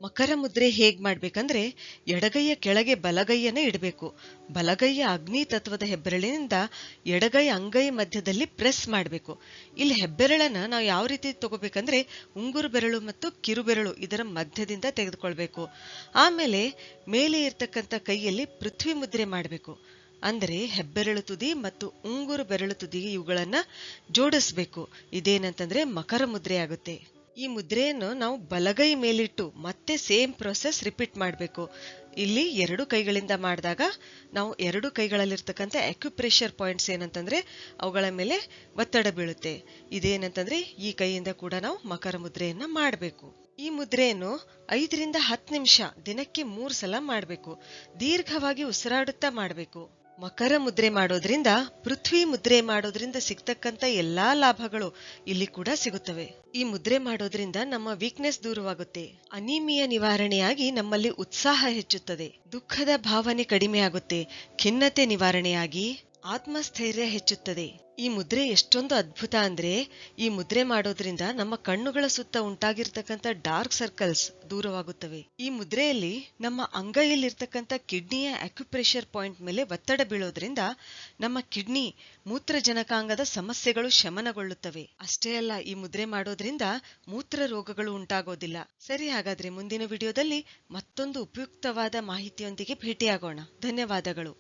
ಮಕರ ಮುದ್ರೆ ಹೇಗ್ ಮಾಡ್ಬೇಕಂದ್ರೆ ಎಡಗೈಯ ಕೆಳಗೆ ಬಲಗೈಯನ್ನ ಇಡಬೇಕು. ಬಲಗೈಯ ಅಗ್ನಿ ತತ್ವದ ಹೆಬ್ಬೆರಳಿನಿಂದ ಎಡಗೈ ಅಂಗೈ ಮಧ್ಯದಲ್ಲಿ ಪ್ರೆಸ್ ಮಾಡಬೇಕು. ಇಲ್ಲಿ ಹೆಬ್ಬೆರಳನ್ನ ನಾವು ಯಾವ ರೀತಿ ತಗೋಬೇಕಂದ್ರೆ ಉಂಗುರು ಬೆರಳು ಮತ್ತು ಕಿರುಬೆರಳು ಇದರ ಮಧ್ಯದಿಂದ ತೆಗೆದುಕೊಳ್ಬೇಕು. ಆಮೇಲೆ ಮೇಲೆ ಇರ್ತಕ್ಕಂಥ ಕೈಯಲ್ಲಿ ಪೃಥ್ವಿ ಮುದ್ರೆ ಮಾಡಬೇಕು. ಅಂದರೆ ಹೆಬ್ಬೆರಳು ತುದಿ ಮತ್ತು ಉಂಗುರು ಬೆರಳು ತುದಿ ಇವುಗಳನ್ನ ಜೋಡಿಸ್ಬೇಕು. ಇದೇನಂತಂದ್ರೆ ಮಕರ ಮುದ್ರೆ ಆಗುತ್ತೆ. ಈ ಮುದ್ರೆಯನ್ನು ನಾವು ಬಲಗೈ ಮೇಲಿಟ್ಟು ಮತ್ತೆ ಸೇಮ್ ಪ್ರೊಸೆಸ್ ರಿಪೀಟ್ ಮಾಡಬೇಕು. ಇಲ್ಲಿ ಎರಡು ಕೈಗಳಿಂದ ಮಾಡಿದಾಗ ನಾವು ಎರಡು ಕೈಗಳಲ್ಲಿರ್ತಕ್ಕಂಥ ಅಕ್ಯುಪ್ರೆಷರ್ ಪಾಯಿಂಟ್ಸ್ ಏನಂತಂದ್ರೆ ಅವುಗಳ ಮೇಲೆ ಒತ್ತಡ ಬೀಳುತ್ತೆ. ಇದೇನಂತಂದ್ರೆ ಈ ಕೈಯಿಂದ ಕೂಡ ನಾವು ಮಕರ ಮುದ್ರೆಯನ್ನ ಮಾಡಬೇಕು. ಈ ಮುದ್ರೆಯನ್ನು 5ರಿಂದ 10 ನಿಮಿಷ ದಿನಕ್ಕೆ 3 ಸಲ ಮಾಡಬೇಕು. ದೀರ್ಘವಾಗಿ ಉಸಿರಾಡುತ್ತಾ ಮಾಡಬೇಕು. ಮಕರ ಮುದ್ರೆ ಮಾಡೋದ್ರಿಂದ ಪೃಥ್ವಿ ಮುದ್ರೆ ಮಾಡೋದ್ರಿಂದ ಸಿಗ್ತಕ್ಕಂಥ ಎಲ್ಲಾ ಲಾಭಗಳು ಇಲ್ಲಿ ಕೂಡ ಸಿಗುತ್ತವೆ. ಈ ಮುದ್ರೆ ಮಾಡೋದ್ರಿಂದ ನಮ್ಮ ವೀಕ್ನೆಸ್ ದೂರವಾಗುತ್ತೆ. ಅನೀಮಿಯಾ ನಿವಾರಣೆಯಾಗಿ ನಮ್ಮಲ್ಲಿ ಉತ್ಸಾಹ ಹೆಚ್ಚುತ್ತದೆ. ದುಃಖದ ಭಾವನೆ ಕಡಿಮೆಯಾಗುತ್ತೆ. ಖಿನ್ನತೆ ನಿವಾರಣೆಯಾಗಿ ಆತ್ಮಸ್ಥೈರ್ಯ ಹೆಚ್ಚುತ್ತದೆ. ಈ ಮುದ್ರೆ ಎಷ್ಟೊಂದು ಅದ್ಭುತ ಅಂದ್ರೆ ಈ ಮುದ್ರೆ ಮಾಡೋದ್ರಿಂದ ನಮ್ಮ ಕಣ್ಣುಗಳ ಸುತ್ತ ಉಂಟಾಗಿರ್ತಕ್ಕಂಥ ಡಾರ್ಕ್ ಸರ್ಕಲ್ಸ್ ದೂರವಾಗುತ್ತವೆ. ಈ ಮುದ್ರೆಯಲ್ಲಿ ನಮ್ಮ ಅಂಗೈಯಲ್ಲಿರ್ತಕ್ಕಂಥ ಕಿಡ್ನಿಯ ಅಕ್ಯುಪ್ರೆಷರ್ ಪಾಯಿಂಟ್ ಮೇಲೆ ಒತ್ತಡ ಬೀಳೋದ್ರಿಂದ ನಮ್ಮ ಕಿಡ್ನಿ ಮೂತ್ರಜನಕಾಂಗದ ಸಮಸ್ಯೆಗಳು ಶಮನಗೊಳ್ಳುತ್ತವೆ. ಅಷ್ಟೇ ಅಲ್ಲ, ಈ ಮುದ್ರೆ ಮಾಡೋದ್ರಿಂದ ಮೂತ್ರ ರೋಗಗಳು ಉಂಟಾಗೋದಿಲ್ಲ. ಸರಿ, ಹಾಗಾದ್ರೆ ಮುಂದಿನ ವಿಡಿಯೋದಲ್ಲಿ ಮತ್ತೊಂದು ಉಪಯುಕ್ತವಾದ ಮಾಹಿತಿಯೊಂದಿಗೆ ಭೇಟಿಯಾಗೋಣ. ಧನ್ಯವಾದಗಳು.